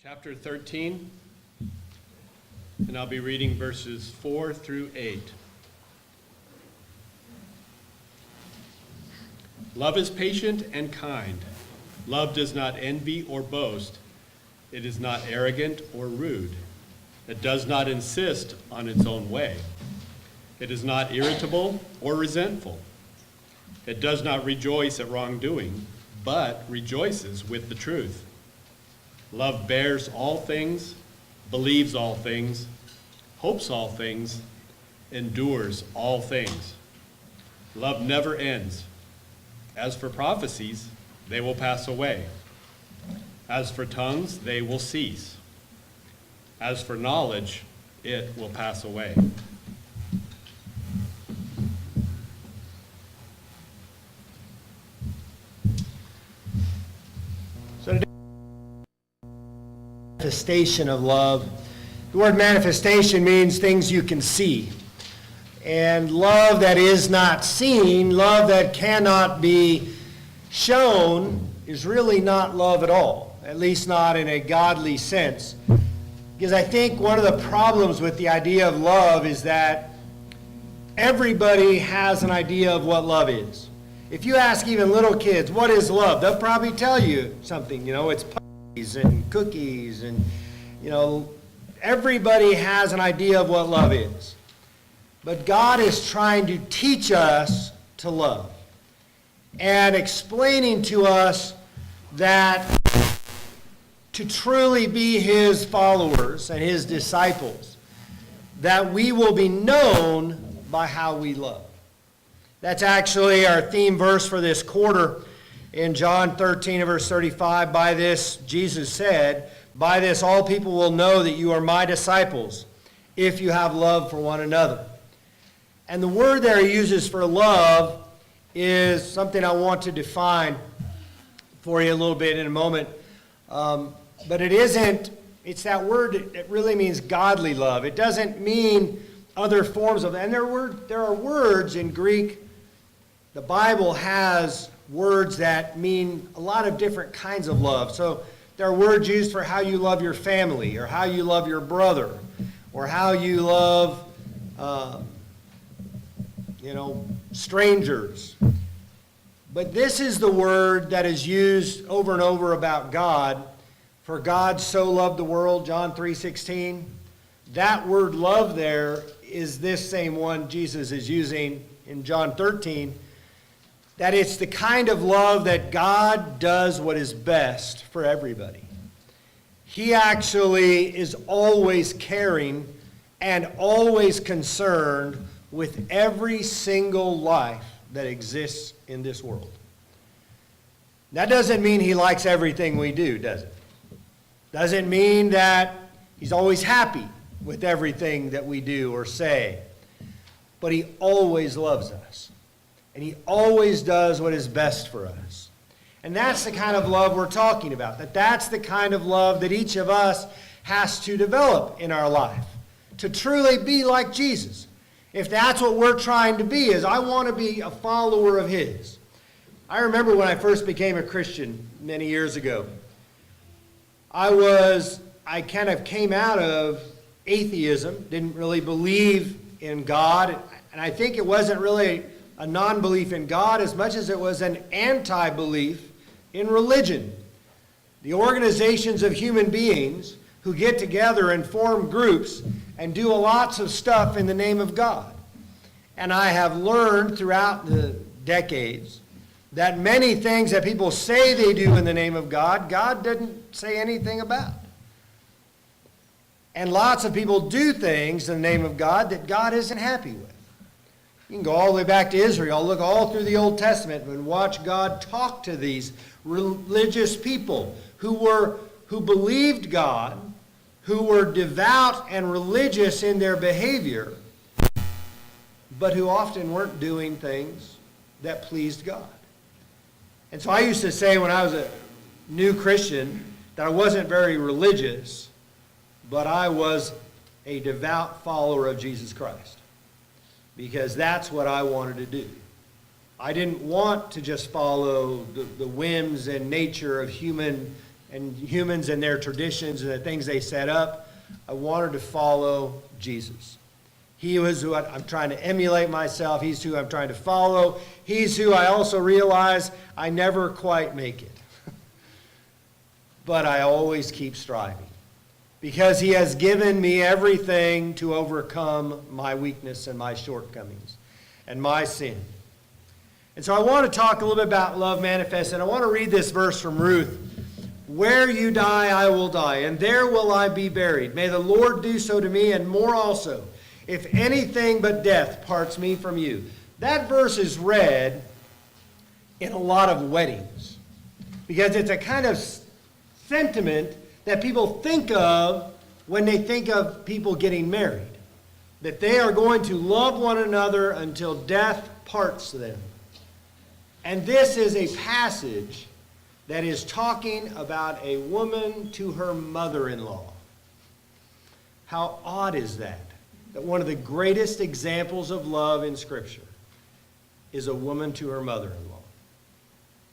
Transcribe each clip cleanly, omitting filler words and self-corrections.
Chapter 13, and I'll be reading verses 4 through 8. Love is patient and kind. Love does not envy or boast. It is not arrogant or rude. It does not insist on its own way. It is not irritable or resentful. It does not rejoice at wrongdoing, but rejoices with the truth. Love bears all things, believes all things, hopes all things, endures all things. Love never ends. As for prophecies, they will pass away. As for tongues, they will cease. As for knowledge, it will pass away. So today, manifestation of love. The word manifestation means things you can see. And love that is not seen, love that cannot be shown, is really not love at all, at least not in a godly sense. Because I think one of the problems with the idea of love is that everybody has an idea of what love is. If you ask even little kids, what is love? They'll probably tell you something. It's puppies and cookies and, everybody has an idea of what love is. But God is trying to teach us to love and explaining to us that to truly be His followers and His disciples, that we will be known by how we love. That's actually our theme verse for this quarter in John 13 verse 35. By this, Jesus said, "By this all people will know that you are my disciples, if you have love for one another." And the word there he uses for love is something I want to define for you a little bit in a moment. But it's that word that really means godly love. It doesn't mean other forms of it. And there are words in Greek. The Bible has words that mean a lot of different kinds of love. So there are words used for how you love your family, or how you love your brother, or how you love strangers. But this is the word that is used over and over about God. For God so loved the world, John 3:16. That word love there is this same one Jesus is using in John 13. That it's the kind of love that God does what is best for everybody. He actually is always caring and always concerned with every single life that exists in this world. That doesn't mean He likes everything we do, does it? Doesn't mean that He's always happy with everything that we do or say. But He always loves us. And He always does what is best for us. And that's the kind of love we're talking about. That's the kind of love that each of us has to develop in our life. To truly be like Jesus. If that's what we're trying to be, is I want to be a follower of His. I remember when I first became a Christian many years ago. I kind of came out of atheism, didn't really believe in God. And I think it wasn't really a non-belief in God as much as it was an anti-belief in religion. The organizations of human beings who get together and form groups and do lots of stuff in the name of God. And I have learned throughout the decades that many things that people say they do in the name of God, God didn't say anything about. And lots of people do things in the name of God that God isn't happy with. You can go all the way back to Israel, look all through the Old Testament and watch God talk to these religious people who believed God, who were devout and religious in their behavior, but who often weren't doing things that pleased God. And so I used to say when I was a new Christian that I wasn't very religious, but I was a devout follower of Jesus Christ. Because that's what I wanted to do. I didn't want to just follow the whims and nature of human and humans and their traditions and the things they set up. I wanted to follow Jesus. He was who I'm trying to emulate myself. He's who I'm trying to follow. He's who I also realize I never quite make it. But I always keep striving because he has given me everything to overcome my weakness and my shortcomings and my sin. And so I want to talk a little bit about love manifest, and I want to read this verse from Ruth. Where you die, I will die, and there will I be buried. May the Lord do so to me, and more also, if anything but death parts me from you. That verse is read in a lot of weddings because it's a kind of sentiment that people think of when they think of people getting married, that they are going to love one another until death parts them. And this is a passage that is talking about a woman to her mother-in-law. How odd is that? That one of the greatest examples of love in Scripture is a woman to her mother-in-law.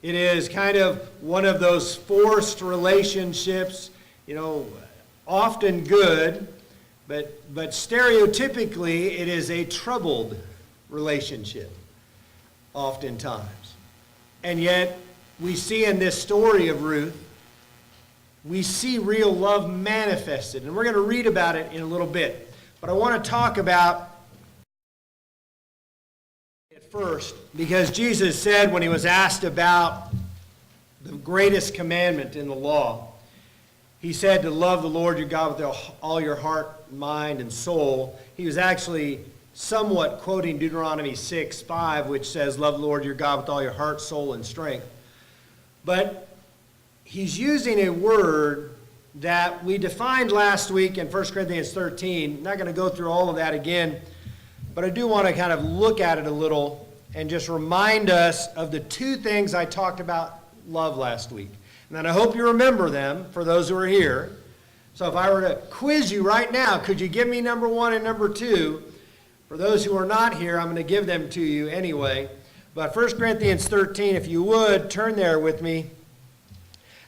It is kind of one of those forced relationships, often good, but stereotypically it is a troubled relationship, oftentimes. And yet, we see in this story of Ruth, we see real love manifested. And we're going to read about it in a little bit. But I want to talk about it first, because Jesus said when he was asked about the greatest commandment in the law, he said to love the Lord your God with all your heart, mind, and soul. He was actually somewhat quoting Deuteronomy 6:5, which says, love the Lord your God with all your heart, soul, and strength. But he's using a word that we defined last week in 1 Corinthians 13. I'm not going to go through all of that again, but I do want to kind of look at it a little and just remind us of the two things I talked about love last week. And then I hope you remember them for those who are here. So if I were to quiz you right now, could you give me number 1 and number 2? For those who are not here, I'm going to give them to you anyway. But 1 Corinthians 13, if you would, turn there with me.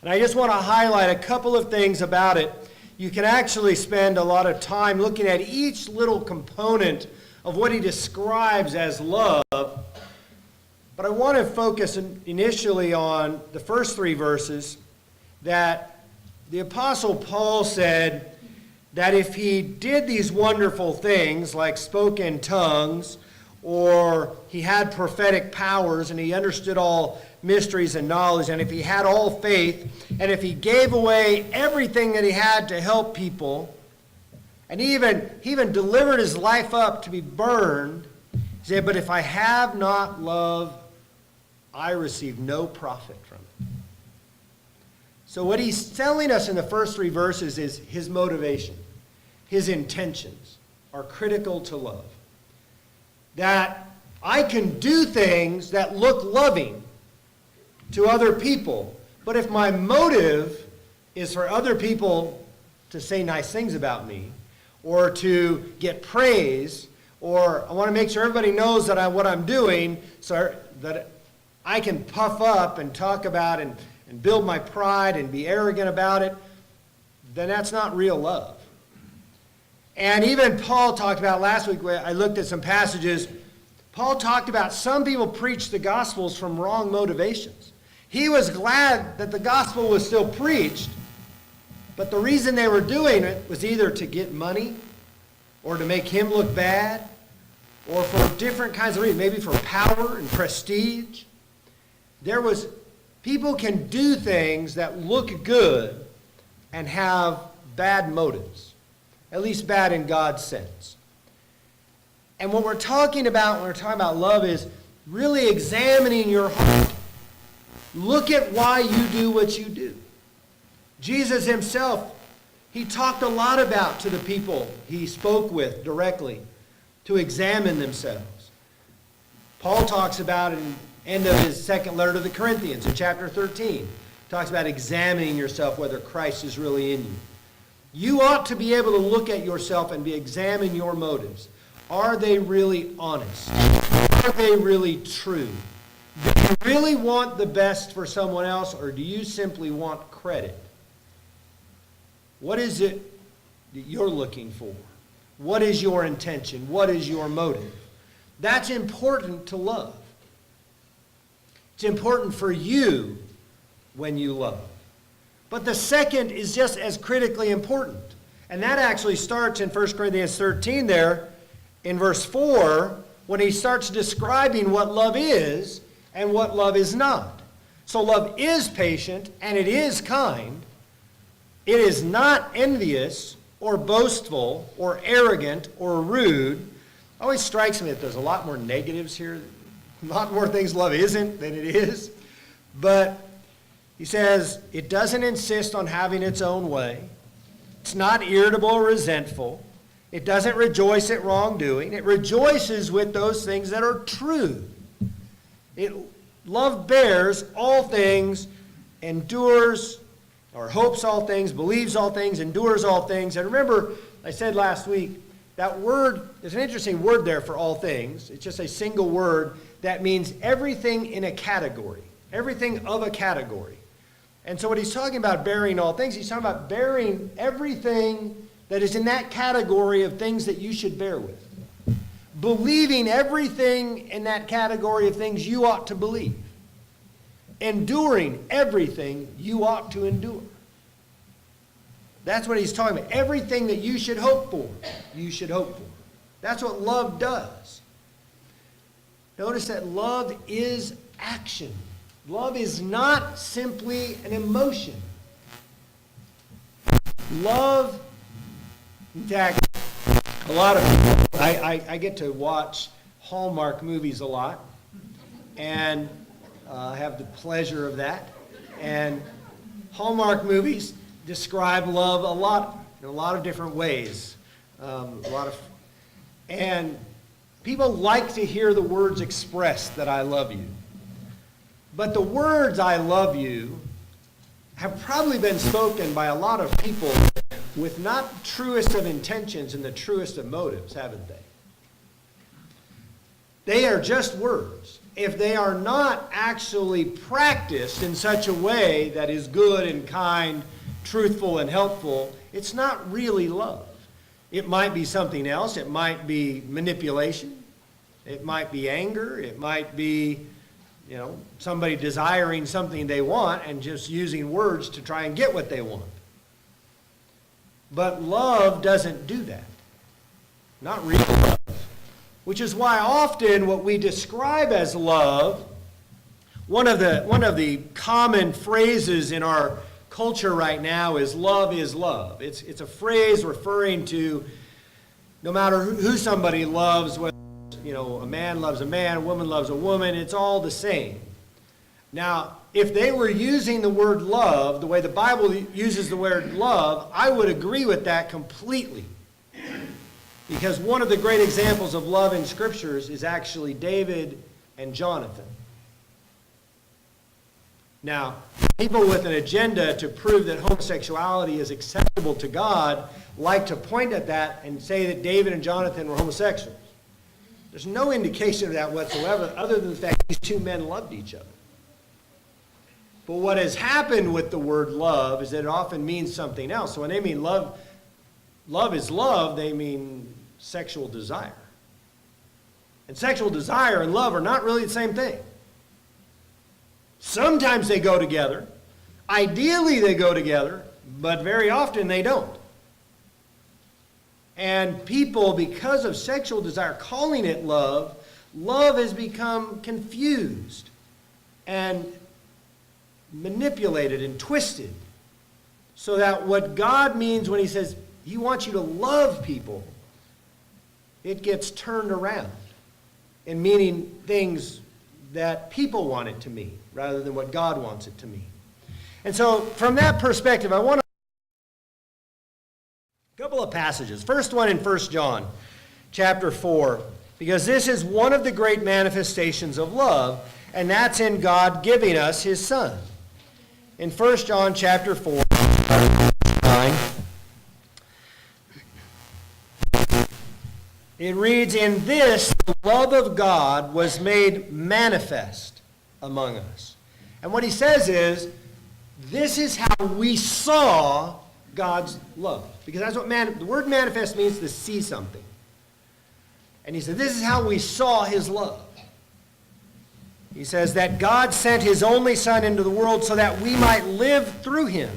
And I just want to highlight a couple of things about it. You can actually spend a lot of time looking at each little component of what he describes as love. But I want to focus initially on the first 3 verses that the Apostle Paul said that if he did these wonderful things like spoke in tongues, or he had prophetic powers and he understood all mysteries and knowledge, and if he had all faith, and if he gave away everything that he had to help people, and he even delivered his life up to be burned, he said, but if I have not love, I receive no profit from it. So what he's telling us in the first 3 verses is his motivation, his intentions are critical to love. That I can do things that look loving to other people, but if my motive is for other people to say nice things about me, or to get praise, or I want to make sure everybody knows that what I'm doing so that I can puff up and talk about and build my pride and be arrogant about it, then that's not real love. And even Paul talked about last week, where I looked at some passages, Paul talked about some people preach the Gospels from wrong motivations. He was glad that the gospel was still preached, but the reason they were doing it was either to get money, or to make him look bad, or for different kinds of reasons, maybe for power and prestige. People can do things that look good and have bad motives, at least bad in God's sense. And what we're talking about when we're talking about love is really examining your heart. Look at why you do what you do. Jesus himself, he talked a lot about to the people he spoke with directly to examine themselves. Paul talks about in the end of his second letter to the Corinthians in chapter 13. Talks about examining yourself whether Christ is really in you. You ought to be able to look at yourself and examine your motives. Are they really honest? Are they really true? Do you really want the best for someone else, or do you simply want credit What is it that you're looking for? What is your intention? What is your motive? That's important to love. It's important for you when you love. But the second is just as critically important. And that actually starts in 1 Corinthians 13 there in verse 4 when he starts describing what love is and what love is not. So love is patient and it is kind. It is not envious or boastful or arrogant or rude. It always strikes me that there's a lot more negatives here, a lot more things love isn't than it is. But he says it doesn't insist on having its own way. It's not irritable or resentful. It doesn't rejoice at wrongdoing. It rejoices with those things that are true. Love bears all things, endures, or hopes all things, believes all things, endures all things. And remember, I said last week, that word, there's an interesting word there for all things. It's just a single word that means everything in a category, everything of a category. And so what he's talking about bearing all things, he's talking about bearing everything that is in that category of things that you should bear with. Believing everything in that category of things you ought to believe. Enduring everything you ought to endure. That's what he's talking about. Everything that you should hope for, you should hope for. That's what love does. Notice that love is action. Love is not simply an emotion. Love, in fact, a lot of people, I get to watch Hallmark movies a lot, and I have the pleasure of that. And Hallmark movies describe love a lot, in a lot of different ways. And people like to hear the words expressed that I love you. But the words I love you have probably been spoken by a lot of people with not the truest of intentions and the truest of motives, haven't they? They are just words. If they are not actually practiced in such a way that is good and kind, truthful and helpful, it's not really love. It might be something else. It might be manipulation. It might be anger. It might be, somebody desiring something they want and just using words to try and get what they want. But love doesn't do that. Not real love. Which is why often what we describe as love, one of the common phrases in our culture right now is love is love. It's a phrase referring to no matter who somebody loves, whether a man loves a man, a woman loves a woman, it's all the same. Now, if they were using the word love the way the Bible uses the word love, I would agree with that completely. Because one of the great examples of love in Scriptures is actually David and Jonathan. Now, people with an agenda to prove that homosexuality is acceptable to God like to point at that and say that David and Jonathan were homosexuals. There's no indication of that whatsoever other than the fact these two men loved each other. But what has happened with the word love is that it often means something else. So when they mean love is love, they mean sexual desire. And sexual desire and love are not really the same thing. Sometimes they go together. Ideally they go together, but very often they don't. And people, because of sexual desire, calling it love, love has become confused and manipulated and twisted. So that what God means when he says he wants you to love people, it gets turned around in meaning things that people want it to mean rather than what God wants it to mean. And so from that perspective, I want to a couple of passages. First one in 1 John chapter 4, because this is one of the great manifestations of love, and that's in God giving us his Son. In 1 John chapter 4, 9, it reads, "In this the love of God was made manifest among us." And what he says is, this is how we saw God's love. Because that's what the word manifest means, to see something. And he said, this is how we saw his love. He says that God sent his only Son into the world so that we might live through him.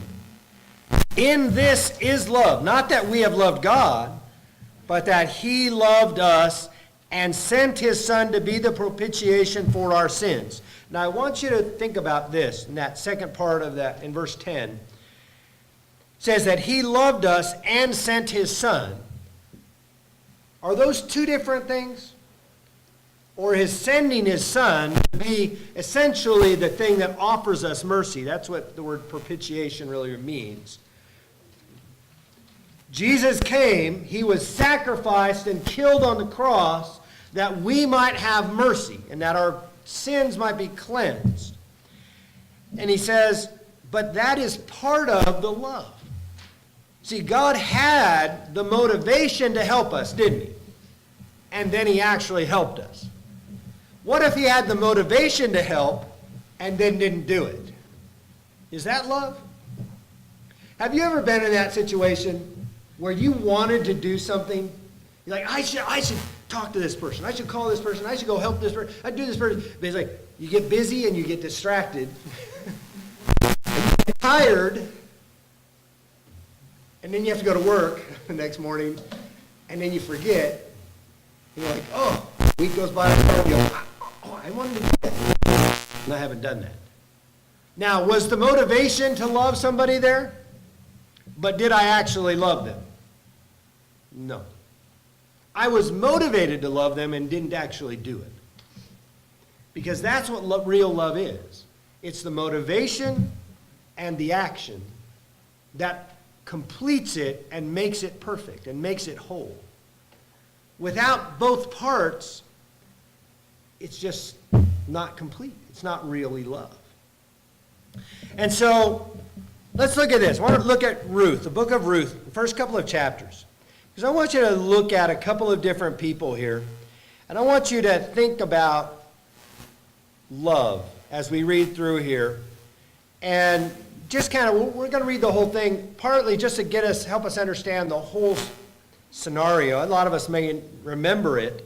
In this is love. Not that we have loved God, but that he loved us and sent his Son to be the propitiation for our sins. Now I want you to think about this in that second part of that, in verse 10. It says that he loved us and sent his Son. Are those two different things? Or is sending his Son to be essentially the thing that offers us mercy? That's what the word propitiation really means. Jesus came, he was sacrificed and killed on the cross that we might have mercy and that our sins might be cleansed. And he says, but that is part of the love. See, God had the motivation to help us, didn't he? And then he actually helped us. What if he had the motivation to help and then didn't do it? Is that love? Have you ever been in that situation where you wanted to do something? You're like, I should talk to this person. I should call this person. I should go help this person. I'd do this person. But it's like, you get busy and you get distracted. And you get tired. And then you have to go to work the next morning. And then you forget. And you're like, oh, a week goes by. And you go, oh, I wanted to do that. And I haven't done that. Now, was the motivation to love somebody there? But did I actually love them? No. I was motivated to love them and didn't actually do it. Because that's what real love is. It's the motivation and the action that completes it and makes it perfect and makes it whole. Without both parts, it's just not complete. It's not really love. And so, let's look at this. I want to look at Ruth, the book of Ruth, the first couple of chapters. Because I want you to look at a couple of different people here. And I want you to think about love as we read through here. And just kind of, we're going to read the whole thing, partly just to help us understand the whole scenario. A lot of us may remember it.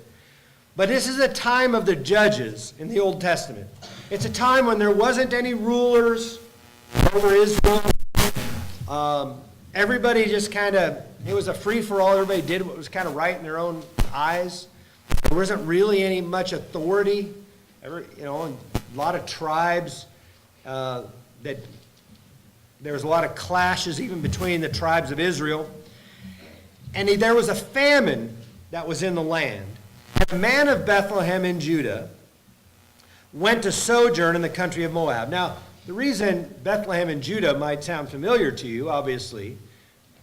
But this is a time of the judges in the Old Testament. It's a time when there wasn't any rulers over Israel. Everybody just kind of, it was a free-for-all. Everybody did what was kind of right in their own eyes. There wasn't really any much authority. A lot of tribes that there was a lot of clashes even between the tribes of Israel. And there was a famine that was in the land. And a man of Bethlehem in Judah went to sojourn in the country of Moab. Now, the reason Bethlehem in Judah might sound familiar to you, obviously,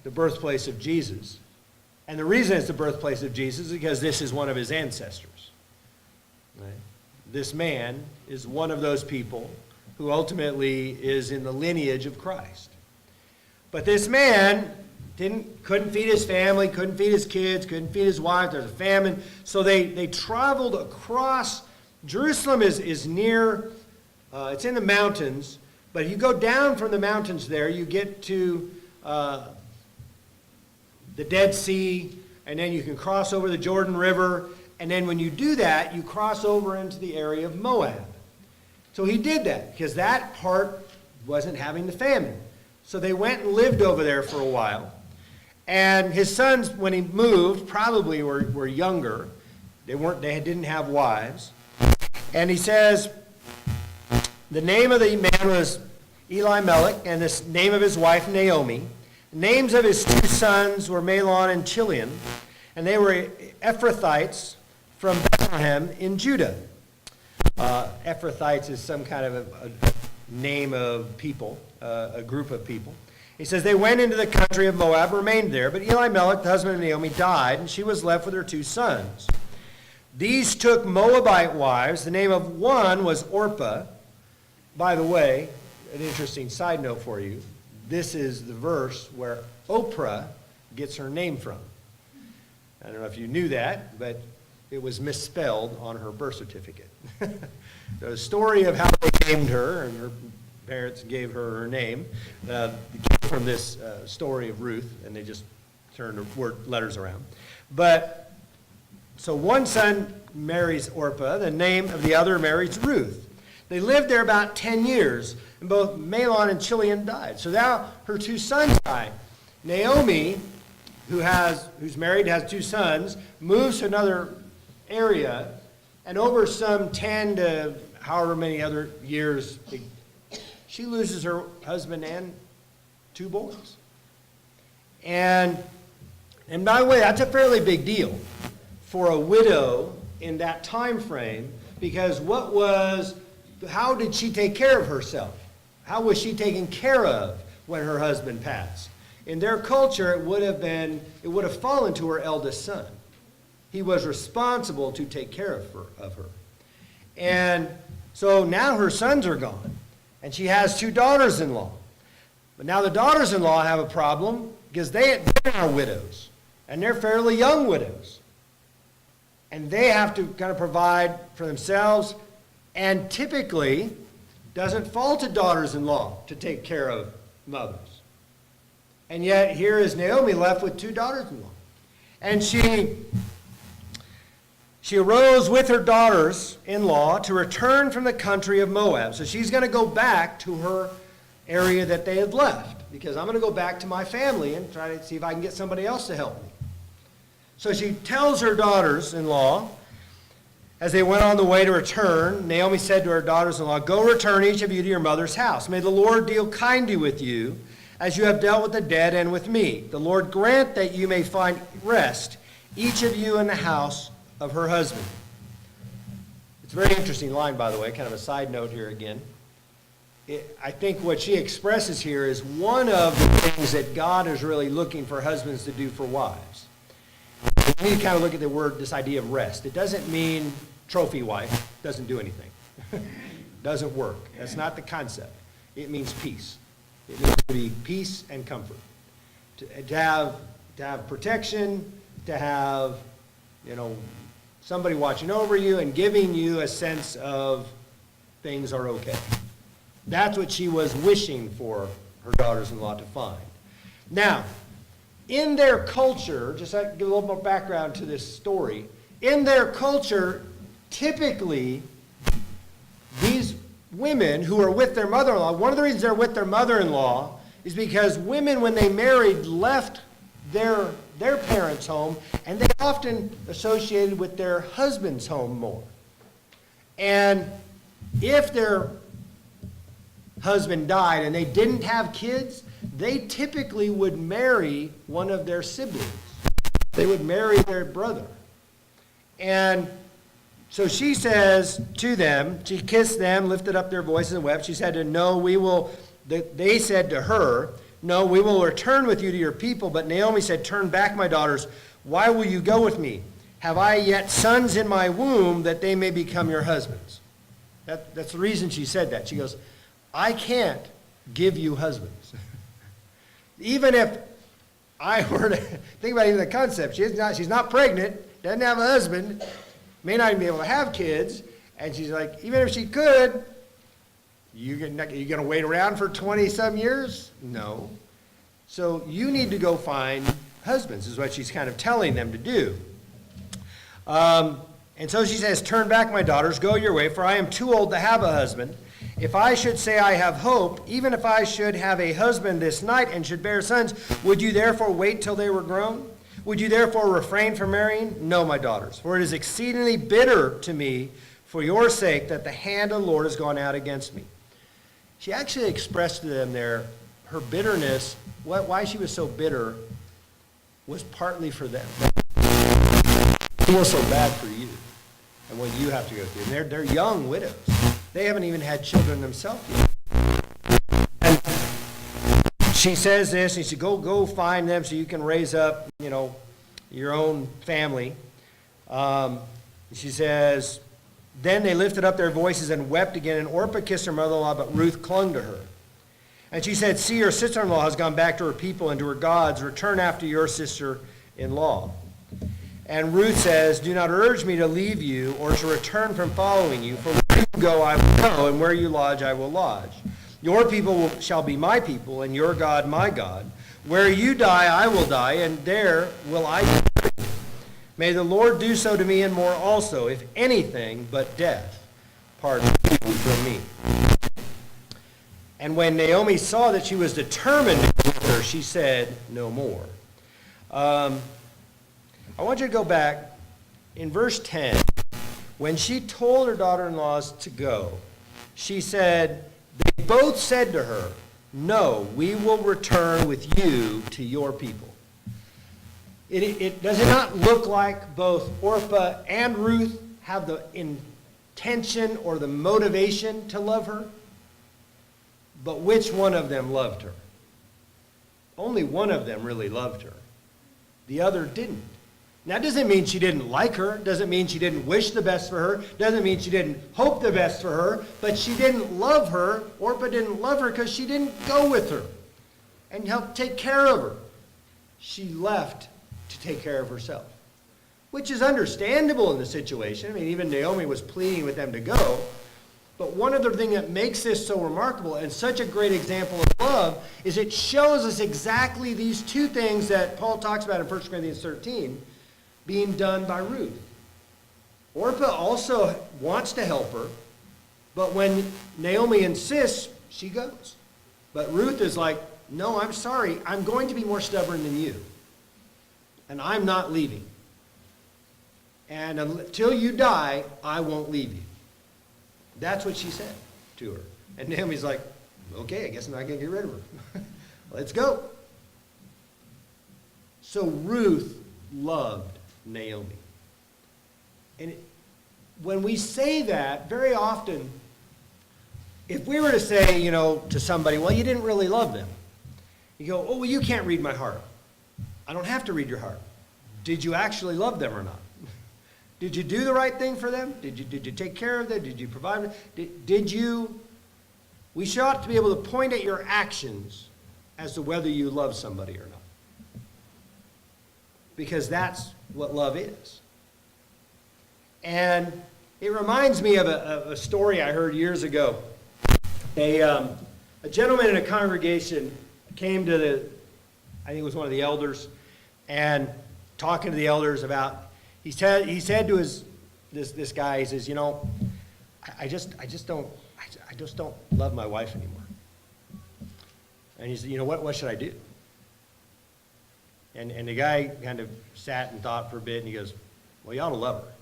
the birthplace of Jesus. And the reason it's the birthplace of Jesus is because this is one of his ancestors. Right? This man is one of those people who ultimately is in the lineage of Christ. But this man couldn't feed his family, couldn't feed his kids, couldn't feed his wife. There's a famine. So they traveled across. Jerusalem is near, it's in the mountains. But you go down from the mountains there, you get to the Dead Sea, and then you can cross over the Jordan River. And then when you do that, you cross over into the area of Moab. So he did that because that part wasn't having the famine. So they went and lived over there for a while. And his sons, when he moved, probably were younger. They didn't have wives. And he says, the name of the man was Elimelech, and the name of his wife Naomi. The names of his two sons were Mahlon and Chilion, and they were Ephrathites from Bethlehem in Judah. Ephrathites is some kind of a name of people, a group of people. He says, they went into the country of Moab, remained there, but Elimelech, the husband of Naomi, died, and she was left with her two sons. These took Moabite wives. The name of one was Orpah. By the way, an interesting side note for you. This is the verse where Oprah gets her name from. I don't know if you knew that, but it was misspelled on her birth certificate. The story of how they named her, and her parents gave her name. The from this story of Ruth, and they just turn the letters around. But, so one son marries Orpah, the name of the other marries Ruth. They lived there about 10 years, and both Mahlon and Chilion died. So now her two sons die. Naomi, who's married, has two sons, moves to another area, and over some 10 to however many other years, she loses her husband and two boys. And by the way, that's a fairly big deal for a widow in that time frame, because how did she take care of herself? How was she taken care of when her husband passed? In their culture, it would have fallen to her eldest son. He was responsible to take care of her. And so now her sons are gone, and she has two daughters-in-law. But now the daughters-in-law have a problem because they are widows, and they're fairly young widows. And they have to kind of provide for themselves, and typically doesn't fall to daughters-in-law to take care of mothers. And yet here is Naomi left with two daughters-in-law. And she arose with her daughters-in-law to return from the country of Moab. So she's going to go back to her area that they had left, because I'm going to go back to my family and try to see if I can get somebody else to help me. So she tells her daughters-in-law, as they went on the way to return, Naomi said to her daughters-in-law, "Go return each of you to your mother's house. May the Lord deal kindly with you, as you have dealt with the dead and with me. The Lord grant that you may find rest, each of you in the house of her husband." It's a very interesting line, by the way, kind of a side note here again. I think what she expresses here is one of the things that God is really looking for husbands to do for wives. We need to kind of look at this idea of rest. It doesn't mean trophy wife, doesn't do anything. Doesn't work. That's not the concept. It means peace. It needs to be peace and comfort. To have protection, to have, somebody watching over you and giving you a sense of things are okay. That's what she was wishing for her daughters-in-law to find. Now, in their culture, just to give a little more background to this story, in their culture, typically, these women who are with their mother-in-law, one of the reasons they're with their mother-in-law is because women, when they married, left their parents' home, and they often associated with their husband's home more. And if their husband died and they didn't have kids, they typically would marry one of their siblings. They would marry their brother. And so she says to them, she kissed them, lifted up their voices and wept. She said they said to her, "No, we will return with you to your people." But Naomi said, "Turn back, my daughters. Why will you go with me? Have I yet sons in my womb that they may become your husbands?" That's the reason she said that. She goes, "I can't give you husbands." Even if I were to think about even the concept, she's not pregnant, doesn't have a husband, may not even be able to have kids, and she's like, even if she could, you going to wait around for 20-some years? No. So you need to go find husbands, is what she's kind of telling them to do. And so she says, "Turn back, my daughters, go your way, for I am too old to have a husband. If I should say I have hope, even if I should have a husband this night and should bear sons, would you therefore wait till they were grown? Would you therefore refrain from marrying? No, my daughters, for it is exceedingly bitter to me for your sake that the hand of the Lord has gone out against me." She actually expressed to them there her bitterness, why she was so bitter was partly for them. It feels so bad for you and what you have to go through. And they're young widows. They haven't even had children themselves yet. And she says this, and she said, go find them so you can raise up, your own family. She says, then they lifted up their voices and wept again, and Orpah kissed her mother-in-law, but Ruth clung to her. And she said, "See, your sister-in-law has gone back to her people and to her gods. Return after your sister-in-law." And Ruth says, "Do not urge me to leave you or to return from following you, for where you go I will go, and where you lodge I will lodge." Your people shall be my people, and your God my God. Where you die, I will die, and there will I be buried. May the Lord do so to me and more also, if anything but death part you from me. And when Naomi saw that she was determined to go with her, she said no more. I want you to go back in verse 10. When she told her daughter-in-laws to go, she said, they both said to her, no, we will return with you to your people. Does it not look like both Orpah and Ruth have the intention or the motivation to love her? But which one of them loved her? Only one of them really loved her. The other didn't. Now, it doesn't mean she didn't like her, doesn't mean she didn't wish the best for her, doesn't mean she didn't hope the best for her, but she didn't love her. Orpah didn't love her because she didn't go with her and help take care of her. She left to take care of herself, which is understandable in the situation. I mean, even Naomi was pleading with them to go. But one other thing that makes this so remarkable and such a great example of love is it shows us exactly these two things that Paul talks about in 1 Corinthians 13 being done by Ruth. Orpah also wants to help her, but when Naomi insists, she goes. But Ruth is like, no, I'm sorry, I'm going to be more stubborn than you. And I'm not leaving. And until you die, I won't leave you. That's what she said to her. And Naomi's like, okay, I guess I'm not going to get rid of her. Let's go. So Ruth loved Naomi. And when we say that, very often, if we were to say, to somebody, well, you didn't really love them. You go, oh, well, you can't read my heart. I don't have to read your heart. Did you actually love them or not? Did you do the right thing for them? Did you take care of them? Did you provide them? Did you? We should ought to be able to point at your actions as to whether you love somebody or not. Because that's what love is. And it reminds me of a story I heard years ago. A gentleman in a congregation came to I think it was one of the elders, and talking to the elders about, he said to this guy, he says, I just don't love my wife anymore. And he said, what should I do? And the guy kind of sat and thought for a bit, and he goes, well, you ought to love her.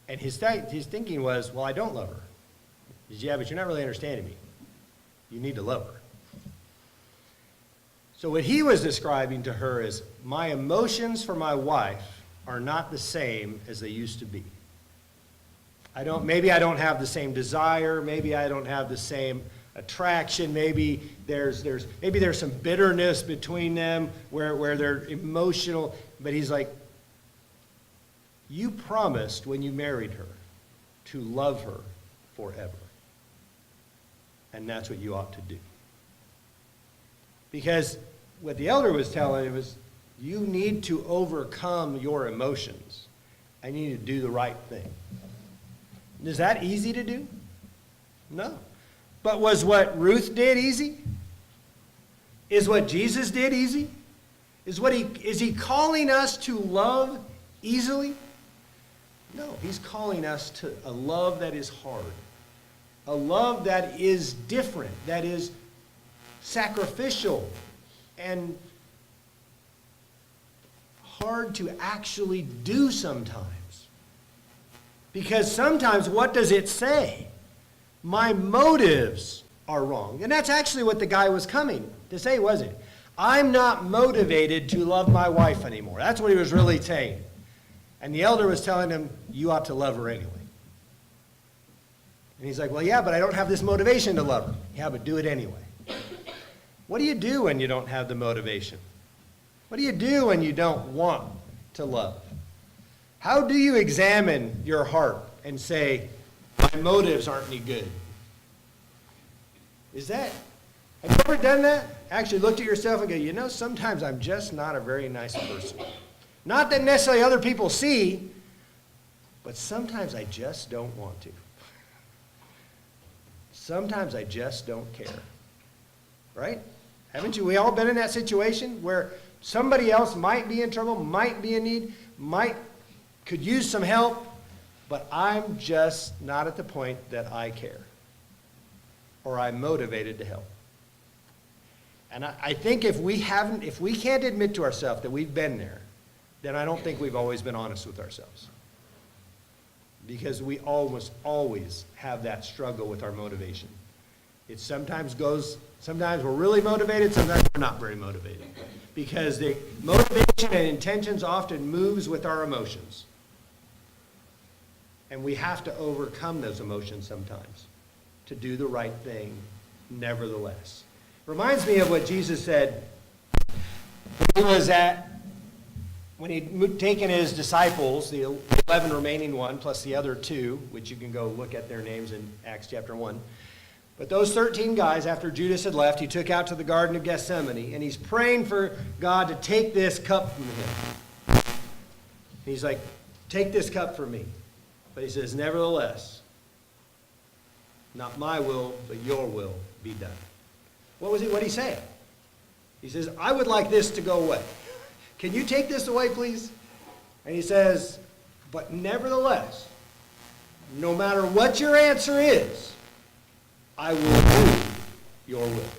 And his thinking was, well, I don't love her. He says, yeah, but you're not really understanding me. You need to love her. So what he was describing to her is, my emotions for my wife are not the same as they used to be. Maybe I don't have the same desire, maybe I don't have the same attraction, maybe there's some bitterness between them where they're emotional, but he's like, you promised when you married her to love her forever. And that's what you ought to do. Because what the elder was telling him was, you need to overcome your emotions, and you need to do the right thing. Is that easy to do? No. But was what Ruth did easy? Is what Jesus did easy? Is he calling us to love easily? No, he's calling us to a love that is hard. A love that is different, that is sacrificial and hard to actually do sometimes. Because sometimes, what does it say? My motives are wrong. And that's actually what the guy was coming to say, wasn't it? I'm not motivated to love my wife anymore. That's what he was really saying. And the elder was telling him, you ought to love her anyway. And he's like, well, yeah, but I don't have this motivation to love her. Yeah, but do it anyway. What do you do when you don't have the motivation? What do you do when you don't want to love? How do you examine your heart and say, my motives aren't any good? Have you ever done that? Actually looked at yourself and go, sometimes I'm just not a very nice person. Not that necessarily other people see, but sometimes I just don't want to. sometimes I just don't care. Right? Haven't you? We all been in that situation where somebody else might be in trouble, might be in need, could use some help, but I'm just not at the point that I care or I'm motivated to help. And I think if we can't admit to ourselves that we've been there, then I don't think we've always been honest with ourselves. Because we almost always have that struggle with our motivation. It sometimes we're really motivated, sometimes we're not very motivated. Because the motivation and intentions often moves with our emotions. And we have to overcome those emotions sometimes to do the right thing nevertheless. Reminds me of what Jesus said when he'd taken his disciples, the 11 remaining one, plus the other 2, which you can go look at their names in Acts chapter 1. But those 13 guys, after Judas had left, he took out to the Garden of Gethsemane, and he's praying for God to take this cup from him. He's like, take this cup from me. But he says, nevertheless, not my will, but your will be done. What did he say? He says, I would like this to go away. Can you take this away, please? And he says, but nevertheless, no matter what your answer is, I will do your will.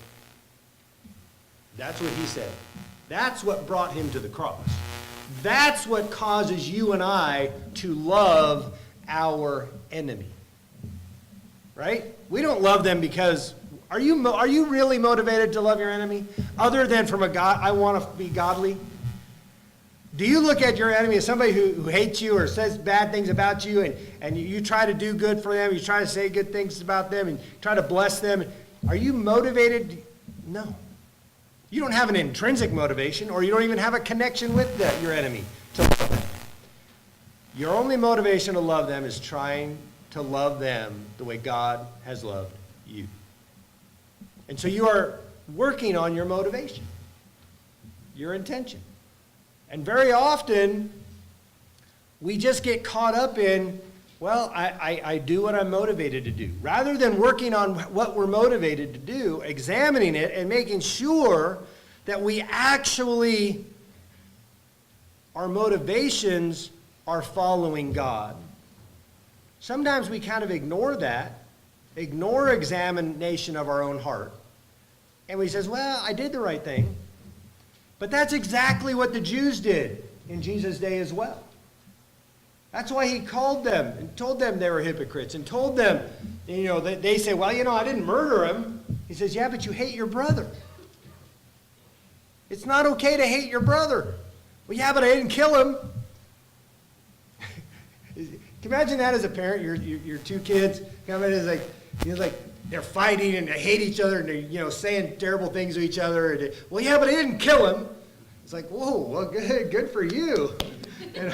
That's what he said. That's what brought him to the cross. That's what causes you and I to love our enemy. Right? We don't love them because, are you really motivated to love your enemy? Other than from I want to be godly? Do you look at your enemy as somebody who hates you or says bad things about you, and you try to do good for them, you try to say good things about them, and try to bless them? Are you motivated? No. You don't have an intrinsic motivation, or you don't even have a connection with your enemy to love them. Your only motivation to love them is trying to love them the way God has loved you. And so you are working on your motivation, your intention. And very often, we just get caught up in, well, I do what I'm motivated to do. Rather than working on what we're motivated to do, examining it and making sure that we actually, our motivations are following God. Sometimes we kind of ignore that, ignore examination of our own heart. And we says, well, I did the right thing. But that's exactly what the Jews did in Jesus' day as well. That's why he called them and told them they were hypocrites and told them, that they say, well, I didn't murder him. He says, yeah, but you hate your brother. It's not okay to hate your brother. Well, yeah, but I didn't kill him. Can you imagine that as a parent? Your 2 kids come in, it's like they're fighting and they hate each other and they're saying terrible things to each other. And well, yeah, but I didn't kill him. It's like, whoa, well, good for you. And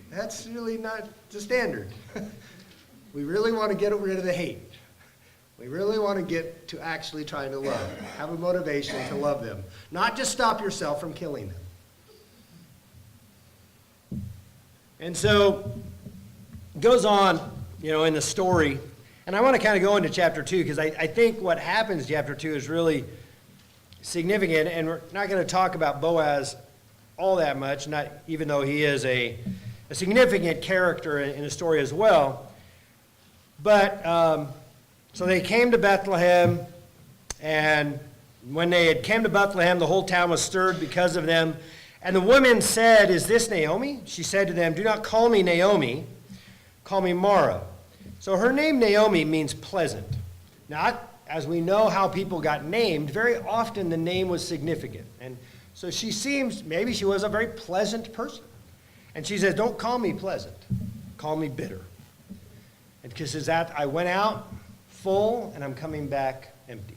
that's really not the standard. We really want to get rid of the hate. We really want to get to actually trying to love, have a motivation to love them, not just stop yourself from killing them. And so it goes on, in the story. And I want to kind of go into chapter 2 because I think what happens in chapter 2 is really significant. And we're not going to talk about Boaz all that much, not even though he is a significant character in the story as well. But so they came to Bethlehem, and when they had came to Bethlehem, the whole town was stirred because of them. And the woman said, is this Naomi? She said to them, do not call me Naomi, call me Mara. So her name Naomi means pleasant. Now, as we know how people got named, very often the name was significant. And so maybe she was a very pleasant person. And she says, don't call me pleasant, call me bitter. And because that I went out full and I'm coming back empty.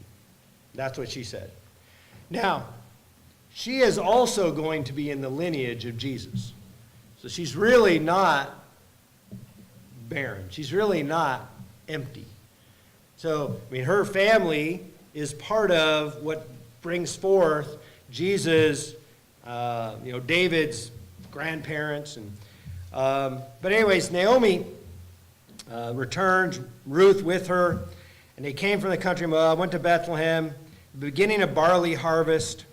That's what she said. Now, she is also going to be in the lineage of Jesus. So she's really not barren. She's really not empty. So, her family is part of what brings forth Jesus, David's grandparents. But anyways, Naomi returned, Ruth with her, and they came from the country of Moab, went to Bethlehem, the beginning of barley harvest.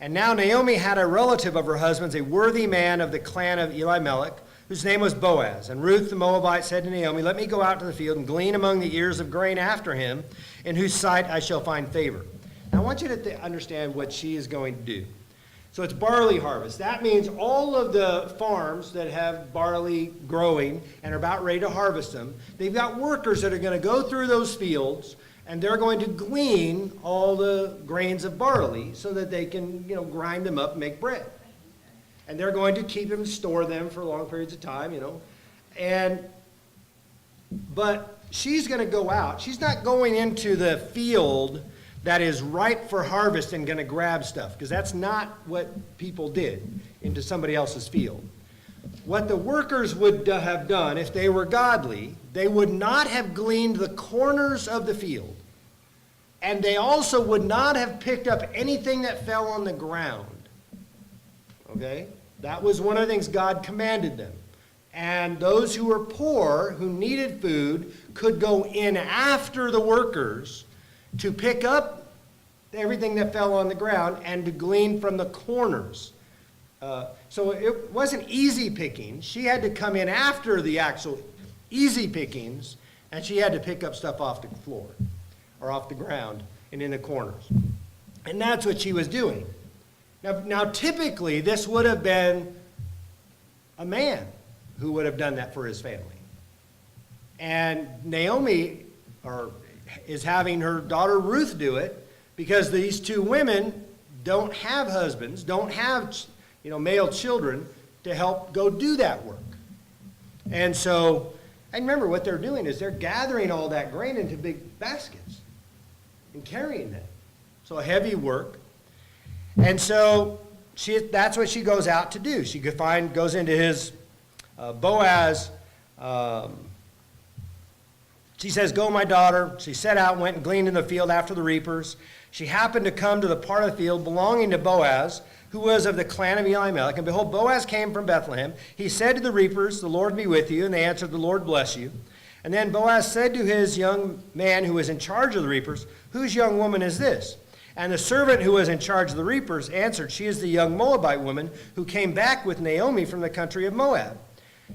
And now Naomi had a relative of her husband's, a worthy man of the clan of Elimelech, whose name was Boaz. And Ruth the Moabite said to Naomi, let me go out to the field and glean among the ears of grain after him, in whose sight I shall find favor. Now I want you to understand what she is going to do. So it's barley harvest. That means all of the farms that have barley growing and are about ready to harvest them, they've got workers that are going to go through those fields, and they're going to glean all the grains of barley so that they can, grind them up and make bread. And they're going to keep them, store them for long periods of time, But she's going to go out. She's not going into the field that is ripe for harvest and going to grab stuff, because that's not what people did into somebody else's field. What the workers would have done if they were godly, they would not have gleaned the corners of the field, and they also would not have picked up anything that fell on the ground. Okay? That was one of the things God commanded them. And those who were poor, who needed food, could go in after the workers to pick up everything that fell on the ground and to glean from the corners. So it wasn't easy picking. She had to come in after the actual easy pickings, and she had to pick up stuff off the floor or off the ground and in the corners. And that's what she was doing. Now typically, this would have been a man who would have done that for his family. And Naomi is having her daughter Ruth do it, because these two women don't have husbands, don't have male children to help go do that work. And so, and remember what they're doing is they're gathering all that grain into big baskets and carrying them. So heavy work. And so that's what she goes out to do. She goes into his Boaz. She says, go, my daughter. She set out and went and gleaned in the field after the reapers. She happened to come to the part of the field belonging to Boaz, who was of the clan of Elimelech. And behold, Boaz came from Bethlehem. He said to the reapers, the Lord be with you. And they answered, the Lord bless you. And then Boaz said to his young man who was in charge of the reapers, whose young woman is this? And the servant who was in charge of the reapers answered, she is the young Moabite woman who came back with Naomi from the country of Moab.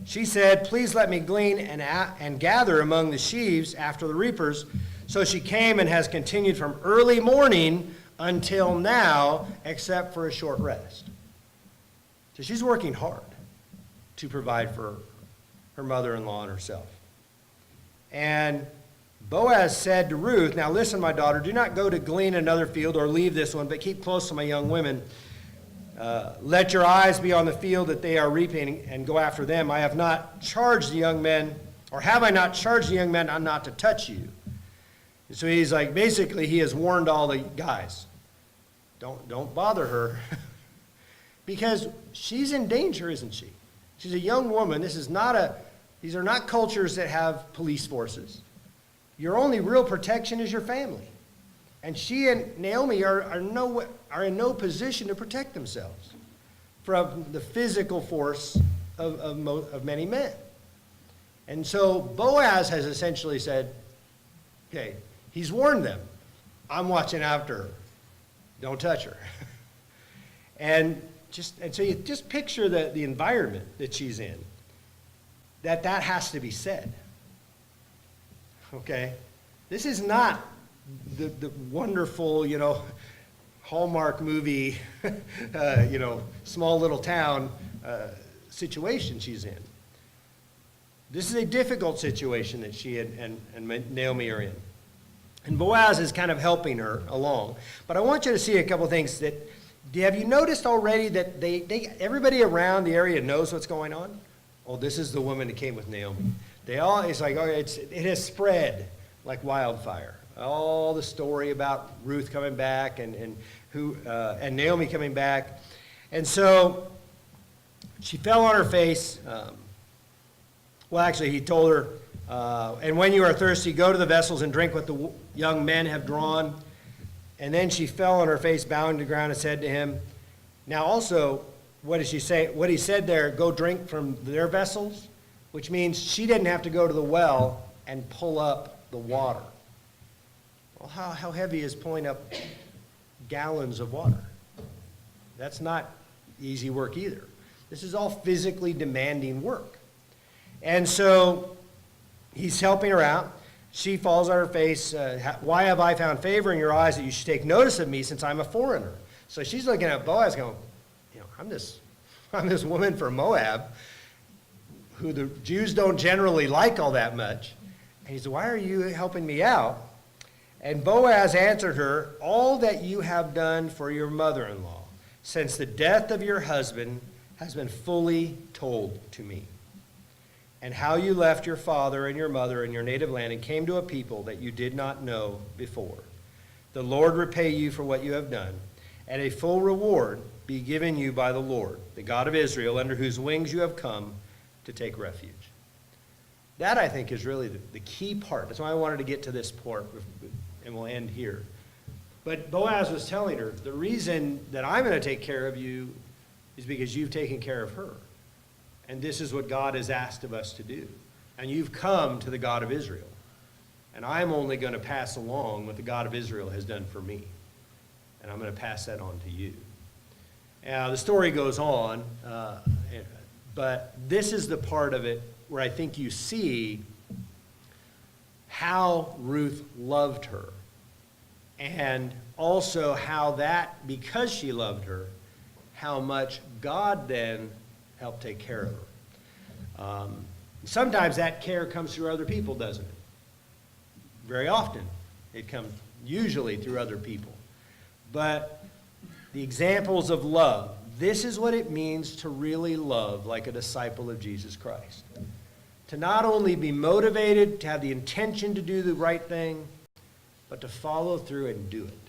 She said, please let me glean and gather among the sheaves after the reapers. So she came and has continued from early morning until now, except for a short rest. So she's working hard to provide for her mother-in-law and herself. And Boaz said to Ruth, now listen, my daughter, do not go to glean another field or leave this one, but keep close to my young women. Let your eyes be on the field that they are reaping and go after them. I have not charged the young men, or have I not charged the young men not to touch you? So he's like, basically, he has warned all the guys, don't bother her, because she's in danger, isn't she? She's a young woman. These are not cultures that have police forces. Your only real protection is your family. And she and Naomi are in no position to protect themselves from the physical force of many men. And so Boaz has essentially said, okay, he's warned them. I'm watching after her. Don't touch her. And so you just picture the environment that she's in, that has to be said. Okay? This is not the wonderful, Hallmark movie, small little town situation she's in. This is a difficult situation that she and Naomi are in. And Boaz is kind of helping her along. But I want you to see a couple things have you noticed already that everybody around the area knows what's going on? Oh, this is the woman that came with Naomi. It's like, it has spread like wildfire. All the story about Ruth coming back and Naomi coming back. And so she fell on her face. He told her, and when you are thirsty, go to the vessels and drink what the young men have drawn. And then she fell on her face, bowing to the ground, and said to him, now also, what did she say? What he said there, go drink from their vessels. which means she didn't have to go to the well and pull up the water. Well, how heavy is pulling up gallons of water? That's not easy work either. This is all physically demanding work. And so he's helping her out. She falls on her face. Why have I found favor in your eyes that you should take notice of me since I'm a foreigner? So she's looking at Boaz going, I'm this woman from Moab who the Jews don't generally like all that much. And he said, why are you helping me out? And Boaz answered her, all that you have done for your mother-in-law since the death of your husband has been fully told to me. And how you left your father and your mother in your native land and came to a people that you did not know before. The Lord repay you for what you have done, and a full reward be given you by the Lord, the God of Israel, under whose wings you have come to take refuge. That, I think, is really the key part. That's why I wanted to get to this part, and we'll end here. But Boaz was telling her, the reason that I'm going to take care of you is because you've taken care of her. And this is what God has asked of us to do. And you've come to the God of Israel. And I'm only going to pass along what the God of Israel has done for me. And I'm going to pass that on to you. Now, the story goes on, but this is the part of it where I think you see how Ruth loved her. And also how that, because she loved her, how much God then helped take care of her. Sometimes that care comes through other people, doesn't it? Very often it comes usually through other people. But the examples of love, this is what it means to really love like a disciple of Jesus Christ. To not only be motivated, to have the intention to do the right thing, but to follow through and do it.